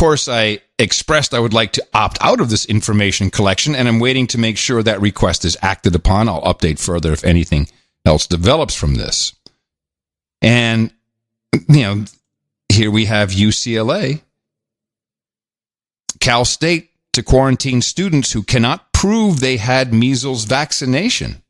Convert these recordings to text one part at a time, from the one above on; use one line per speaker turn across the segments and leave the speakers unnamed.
course, I expressed I would like to opt out of this information collection, and I'm waiting to make sure that request is acted upon. I'll update further if anything else develops from this. And, here we have UCLA, Cal State to quarantine students who cannot prove they had measles vaccination.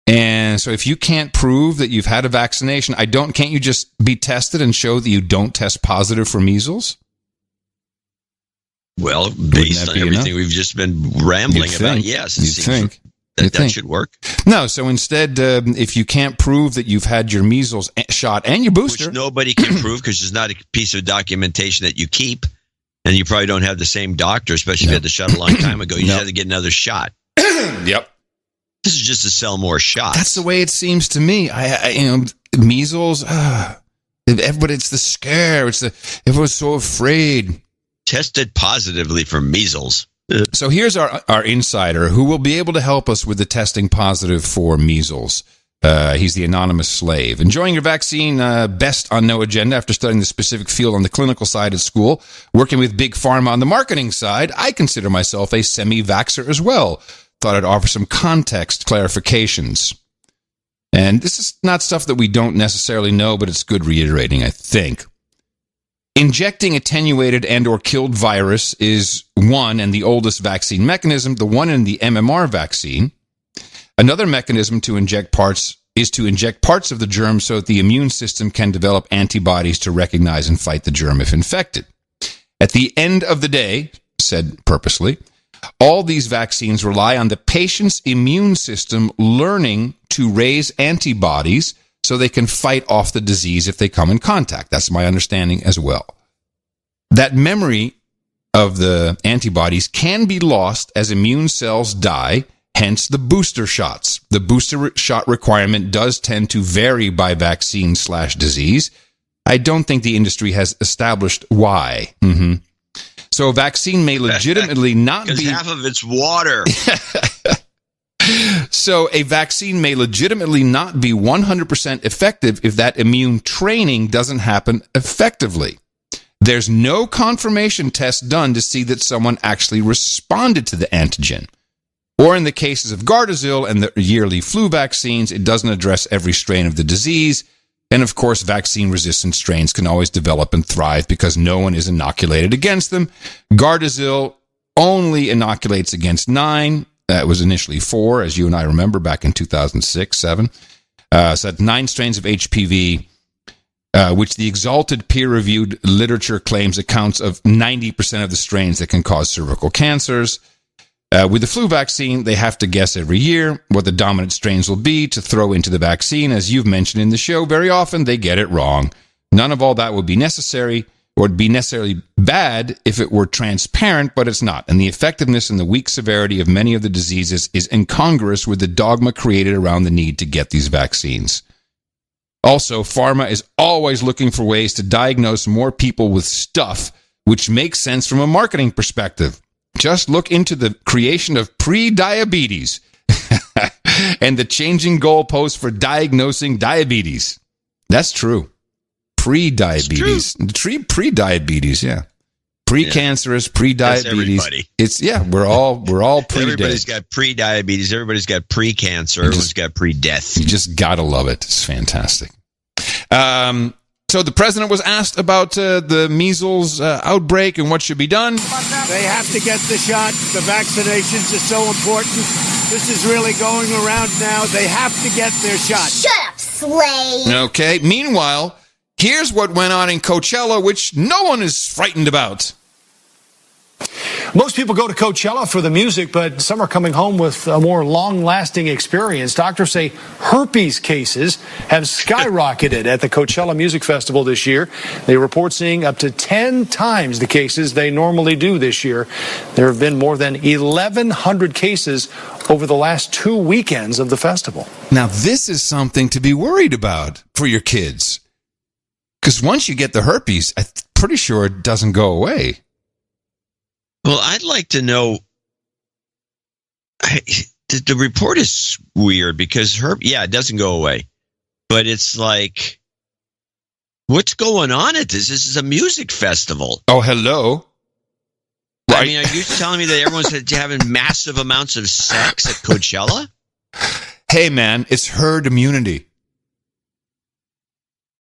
And so if you can't prove that you've had a vaccination, can't you just be tested and show that you don't test positive for measles?
Well, based on everything we've just been rambling about, yes. That should work.
No, so instead, if you can't prove that you've had your measles shot and your booster.
Which nobody can prove because there's not a piece of documentation that you keep, and you probably don't have the same doctor, especially if you had the shot a long time ago. You just have to get another shot.
Yep. This
is just to sell more shots.
That's the way it seems to me. Measles, everybody, it's the scare. Everyone's so afraid.
Tested positively for measles.
So here's our insider who will be able to help us with the testing positive for measles. He's the anonymous slave. Enjoying your vaccine best on no agenda after studying the specific field on the clinical side at school. Working with Big Pharma on the marketing side, I consider myself a semi-vaxxer as well. Thought I'd offer some context clarifications. And this is not stuff that we don't necessarily know, but it's good reiterating, I think. Injecting attenuated and or killed virus is one and the oldest vaccine mechanism, the one in the MMR vaccine. Another mechanism to inject parts is to inject parts of the germ so that the immune system can develop antibodies to recognize and fight the germ if infected. At the end of the day, said purposely, all these vaccines rely on the patient's immune system learning to raise antibodies so they can fight off the disease if they come in contact. That's my understanding as well. That memory of the antibodies can be lost as immune cells die, hence the booster shots. The booster shot requirement does tend to vary by vaccine/disease. I don't think the industry has established why. So a vaccine may legitimately not be...
Because half of it's water.
So a vaccine may legitimately not be 100% effective if that immune training doesn't happen effectively. There's no confirmation test done to see that someone actually responded to the antigen. Or in the cases of Gardasil and the yearly flu vaccines, it doesn't address every strain of the disease. And of course, vaccine-resistant strains can always develop and thrive because no one is inoculated against them. Gardasil only inoculates against 9. It was initially 4, as you and I remember, back in 2006, 7. So that's 9 strains of HPV, which the exalted peer-reviewed literature claims accounts of 90% of the strains that can cause cervical cancers. With the flu vaccine, they have to guess every year what the dominant strains will be to throw into the vaccine. As you've mentioned in the show, very often they get it wrong. None of all that would be necessary or would be necessarily bad if it were transparent, but it's not. And the effectiveness and the weak severity of many of the diseases is incongruous with the dogma created around the need to get these vaccines. Also, pharma is always looking for ways to diagnose more people with stuff, which makes sense from a marketing perspective. Just look into the creation of pre-diabetes and the changing goalposts for diagnosing diabetes. That's true. Pre-diabetes. Pre-diabetes, yeah. Pre-cancerous, pre-diabetes. It's we're all pre-dead.
Everybody's got pre-diabetes. Everybody's got pre-cancer. Everyone's got pre-death.
You just gotta love it. It's fantastic. So the president was asked about the measles outbreak and what should be done.
They have to get the shot. The vaccinations are so important. This is really going around now. They have to get their shot.
Shut up, slave.
Okay. Meanwhile, here's what went on in Coachella, which no one is frightened about.
Most people go to Coachella for the music, but some are coming home with a more long-lasting experience. Doctors say herpes cases have skyrocketed at the Coachella Music Festival this year. They report seeing up to 10 times the cases they normally do this year. There have been more than 1,100 cases over the last 2 weekends of the festival.
Now, this is something to be worried about for your kids. Because once you get the herpes, I'm pretty sure it doesn't go away.
Well, I'd like to know, the report is weird because it doesn't go away. But it's like, What's going on at this? This is a music festival.
Oh, hello.
I mean, are you telling me that everyone's having massive amounts of sex at Coachella?
Hey, man, it's herd immunity.